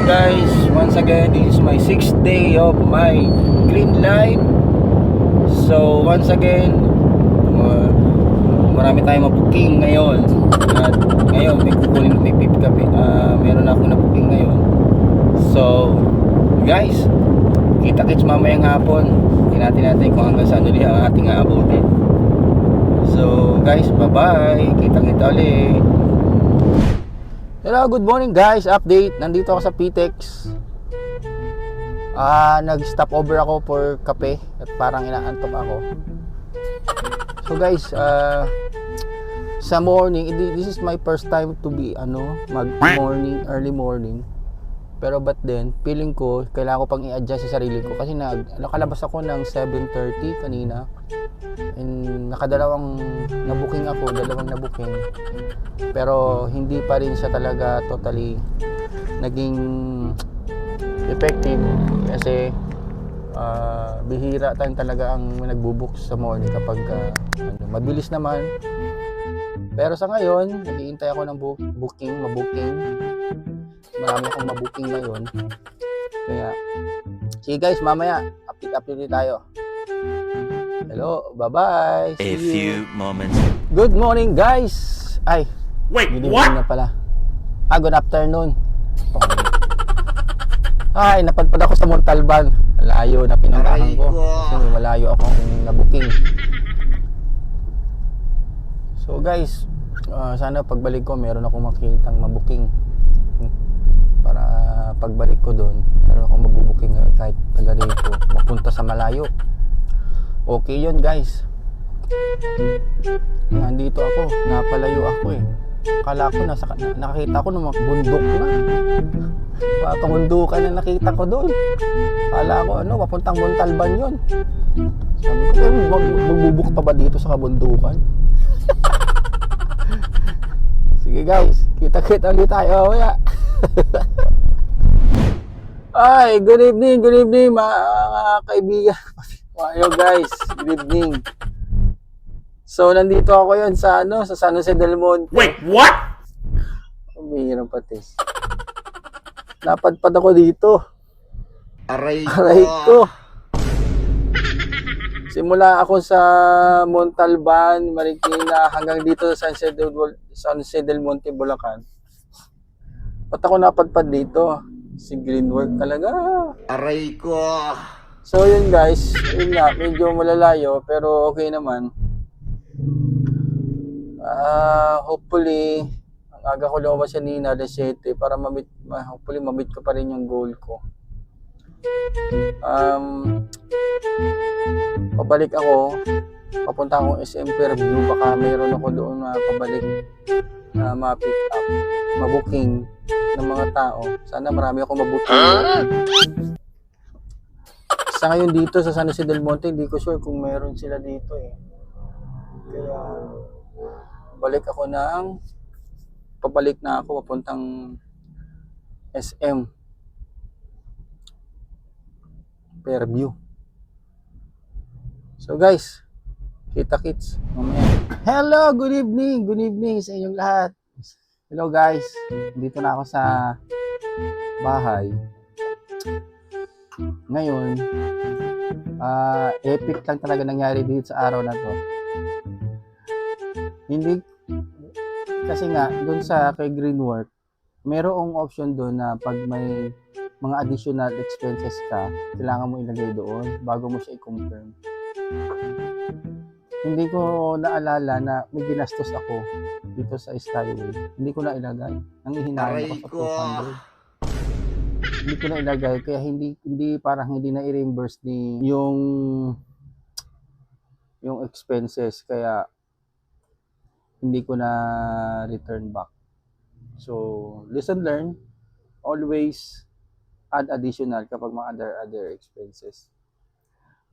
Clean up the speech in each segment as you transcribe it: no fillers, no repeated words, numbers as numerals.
guys, once again this is my 6th day of my green life. So once again marami tayong ma-booking ngayon. At ngayon may pick up meron ako na booking ngayon. So guys, kita-kits mamayang hapon. Tingnan natin kung hanggang saan ulit ang ating aabutin. So guys, bye-bye. Kita-kita ulit. Hello, good morning guys. Update. Nandito ako sa PTEX. Nag-stop over ako for kape at parang inaantok ako. So guys, sa morning, this is my first time to be mag-morning, early morning. Pero but then, feeling ko kailangan ko pang i-adjust sa sarili ko kasi nakalabas ako ng 7:30 kanina. And dalawang na-booking. Pero hindi pa rin siya talaga totally naging effective kasi bihira tayong talaga ang nagbubook sa morning kapag mabilis naman. Pero sa ngayon, naghihintay ako ng mabuking. Marami akong mabuking ngayon. Kaya, sige guys, mamaya update tayo. Hello, bye-bye. A few moments. Good morning, guys. Ay, Wait, good what? evening na pala. Good afternoon. Ay, napadpad ako sa Montalban. Malayo na pinuntahan ko kasi malayo ako na-booking. So guys, sana pagbalik ko meron akong makitang mabuking. Para pagbalik ko doon, meron akong mabubuking kahit taga rito, mapunta sa malayo. Okay yun guys. Nandito ako, napalayo ako eh. Akala ko nakakita ko ng bundok na. Kabundukan na nakita ko doon. Akala ko papuntang Montalban yun. Sabi ko, magbubuk pa ba dito sa kabundukan? Sige guys, kita-kita ulit tayo mamaya. Ay, good evening mga kaibigan. Ayo guys, good evening. So nandito ako yon sa San Jose del Monte. Wait, what? Umihiram pati. Napadpad ako dito. Aray ko. Simula ako sa Montalban, Marikina hanggang dito sa San Jose del Monte, Bulacan. Ba't ako napadpad dito? Si Greenwork talaga. Aray ko. So yun guys, yun nga, medyo malalayo pero okay naman. Hopefully, ang aga ko lumabas kanina, alas 7 para hopefully ma-meet ko pa rin yung goal ko. Pabalik ako, papunta akong SM Fairview, baka mayroon ako doon na pabalik na ma-pick up, ma-booking ng mga tao. Sana marami ako ma-booking. Sa ngayon dito sa San Jose del Monte, hindi ko sure kung meron sila dito eh. Kaya pabalik na ako papuntang SM Fairview. So guys, kita-kits mamaya. Hello, good evening sa inyong lahat. Hello guys, dito na ako sa bahay. Ngayon, epic lang talaga nangyari dito sa araw na to. Hindi, kasi nga, dun sa kay Greenwork, merong option doon na pag may mga additional expenses ka, kailangan mo ilagay doon bago mo siya i-confirm. Hindi ko naalala na may ginastos ako dito sa Skyway. Hindi ko na ilagay. Ang ihinahin ako sa 200. Hindi ko na ilagay kaya hindi na i-reimburse ni yung expenses kaya hindi ko na return back. So, lesson learned, always add additional kapag mga other expenses.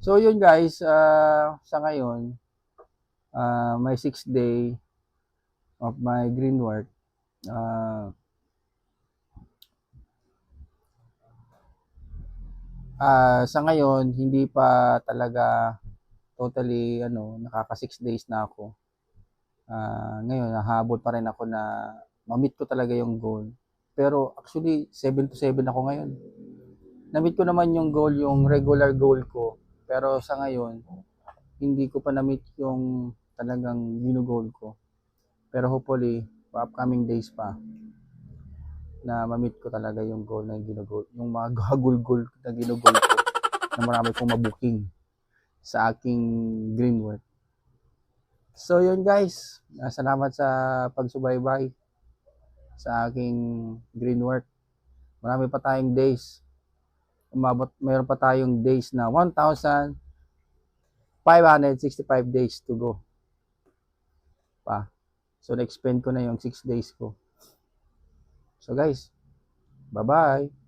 So, yun guys, sa ngayon, my 6th day of my green work. Sa ngayon, hindi pa talaga totally nakaka 6 days na ako. Ngayon, nahabol pa rin ako na ma-meet ko talaga yung goal. Pero actually, 7 to 7 ako ngayon. Na-meet ko naman yung goal, yung regular goal ko. Pero sa ngayon, hindi ko pa na-meet yung talagang ginugol ko. Pero hopefully, upcoming days pa, na ma-meet ko talaga yung goal na ginugol. Yung mga gagul-gul na ginugol ko. Na marami kong mabuking sa aking green work. So yun guys, salamat sa pagsubaybay sa aking green work. Marami pa tayong days. Mayroon pa tayong days na 1,565 days to go pa. So na-expend ko na yung 6 days ko. So guys, bye-bye.